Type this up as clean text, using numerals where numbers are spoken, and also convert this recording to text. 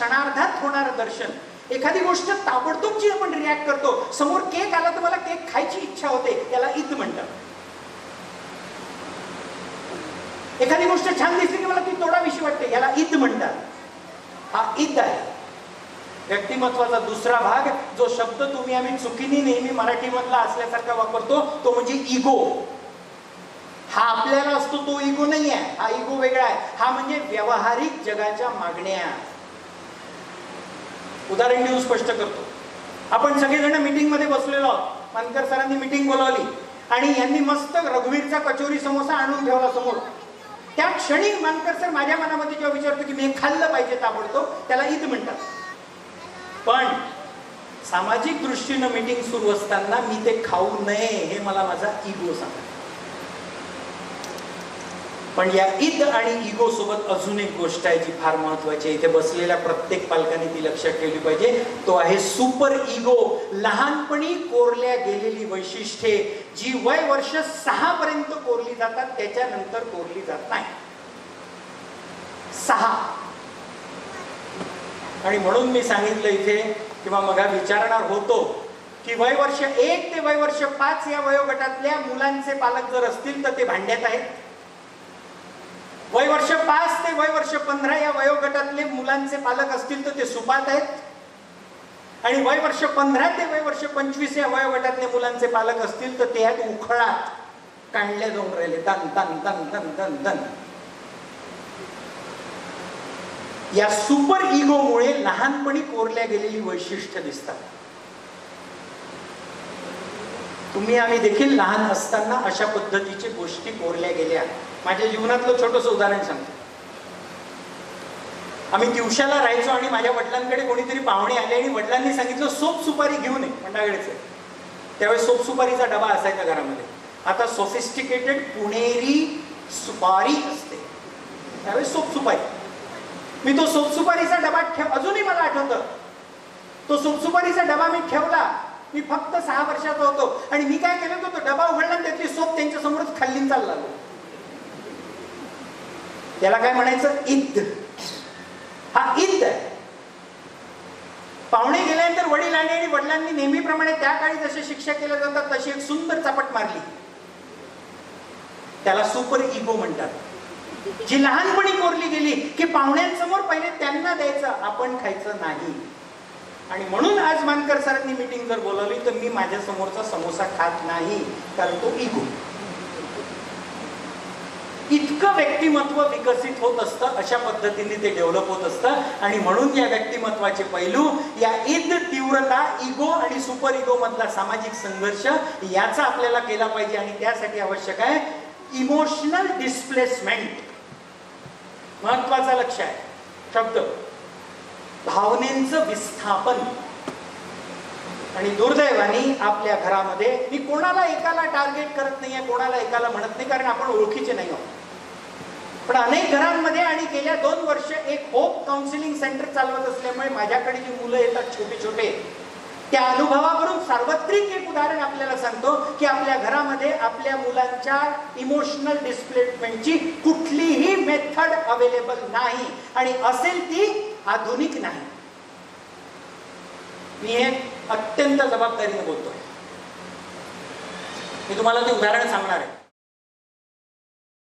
क्षणार्धात होणारं दर्शन, एखादी गोष्ट ताबडतोब जी आपण रिॲक्ट करतो, समोर केक आला तर मला केक खायची इच्छा होते, त्याला ईद म्हणतात. एखादी गोष्ट छान दिसली की मला ती तोडावीशी वाटते, याला ईद म्हणतात. हा ईद आहे. व्यक्तिमत्वाचा दुसरा भाग, जो शब्द तुम्ही आम्ही चुकीने नेहमी मराठीमधला असल्यासारखा वापरतो, तो म्हणजे इगो. हा आपल्याला असतो तो इगो नाही आहे, हा इगो वेगळा आहे. हा म्हणजे व्यावहारिक जगाच्या मागण्या. उदाहरण देऊन स्पष्ट करतो. आपण सगळेजण मीटिंग मध्ये बसलेलो आहोत. मानकर सरांनी मीटिंग बोलावली आणि यांनी मस्त रघुवीरचा कचोरी समोसा आणून ठेवला समोर. त्या क्षणी मानकर सर माझ्या मनामध्ये जेव्हा विचारतो की मी हे खाल्लं पाहिजे ताबडतोब, त्याला ईद म्हणतात. पण सामाजिक दृष्टीनं मीटिंग सुरू असताना मी ते खाऊ नये हे मला माझा इगो सांगतो. पण या ईद आणि इगो सोबत अजून एक गोष्ट आहे जी फार महत्वाची आहे. इथे बसलेल्या प्रत्येक पालकांनी ती लक्षात ठेवली पाहिजे. तो आहे सुपर इगो. लहानपणी कोरल्या गेलेली वैशिष्ट्ये जी वय वर्ष 6 पर्यंत कोरली जातात, त्याच्यानंतर कोरली जात नाही. 6. आणि म्हणून मी सांगितलं इथे किंवा मग विचारणार होतो की वय वर्ष 1 ते वय वर्ष 5 या वयोगटातल्या मुलांचे पालक जर असतील तर ते भांड्यात आहेत. वय वर्ष 5 ते वय वर्ष 15 या वयोगटातले मुलांचे पालक असतील तर ते सुपात आहेत. आणि वय वर्ष 15 ते वय वर्ष 25 या वयोगटातले मुलांचे पालक असतील तर ते आहेत उखळात, काढले जाऊन राहिले दन दन दन दन दन दन. या सुपर इगोमुळे लहानपणी कोरल्या गेलेली वैशिष्ट्य दिसतात. तुम्ही आम्ही देखील लहान असताना अशा पद्धतीच्या गोष्टी कोरल्या गेल्या. माझ्या जीवनातलं छोटंसं उदाहरण सांगतो. आम्ही दिवसाला राहायचो आणि माझ्या वडिलांकडे कोणीतरी पाहुणे आले आणि वडिलांनी सांगितलं सोप सुपारी घेऊन ये मंडागडेचे. त्यावेळेस सोप सुपारीचा डबा असायचा घरामध्ये. आता सोफिस्टिकेटेड पुणेरी सुपारी असते, त्यावेळेस सोप सुपारी. मी तो सोपसुपारीचा डबा अजूनही मला आठवतं. तो सोपसुपारीचा डबा मी ठेवला. मी फक्त 6 वर्षाचा होतो आणि मी काय केलं तो डबा उघडला आणि त्यातली सोप त्यांच्या समोरच खाल्ली चालला. त्याला काय म्हणायचं? ईद. हा ईद आहे. पाहुणे गेल्यानंतर वडील आले आणि वडिलांनी नेहमीप्रमाणे त्या काळी जसे शिक्षा केल्या जातात तशी एक सुंदर चापट मारली. त्याला सुपर इगो म्हणतात. जी लहानपणी कोरली गेली की पाहुण्यांसमोर पहिले त्यांना द्यायचं, आपण खायचं नाही. आणि म्हणून आज मानकर सरांनी मीटिंग जर बोलावली तर मी माझ्या समोरचा समोसा खात नाही, कारण तो इगो. इतकं व्यक्तिमत्व विकसित होत असतं, अशा पद्धतीने ते डेव्हलप होत असतं. आणि म्हणून या व्यक्तिमत्वाचे पैलू, या ईद, तीव्रता, इगो आणि सुपर इगो मधला सामाजिक संघर्ष याचा आपल्याला केला पाहिजे. आणि त्यासाठी आवश्यक आहे इमोशनल डिस्प्लेसमेंट. महत्वाचा लक्ष आहे शब्द, भावनेचं विस्थापन. आणि दुर्दैवाने आपल्या घरामध्ये, मी कोणाला एकाला टार्गेट करत नाहीये, कोणाला एकाला म्हणत नाही, कारण आपण ओळखीचे नाही आहोत. पण अनेक घरांमध्ये आणि गेल्या 2 वर्ष एक होप काउन्सिलिंग सेंटर चालवत असल्यामुळे माझ्याकडे जी मुलं येतात छोटे छोटे, त्या अनुभवावरून सार्वत्रिक एक उदाहरण आपल्याला सांगतो की आपल्या घरामध्ये आपल्या मुलांच्या इमोशनल डिस्प्लेसमेंटची कुठलीही मेथड अवेलेबल नाही आणि असेल ती आधुनिक नाही. मी हे अत्यंत जबाबदारीने बोलतोय. मी तुम्हाला ते उदाहरण सांगणार आहे.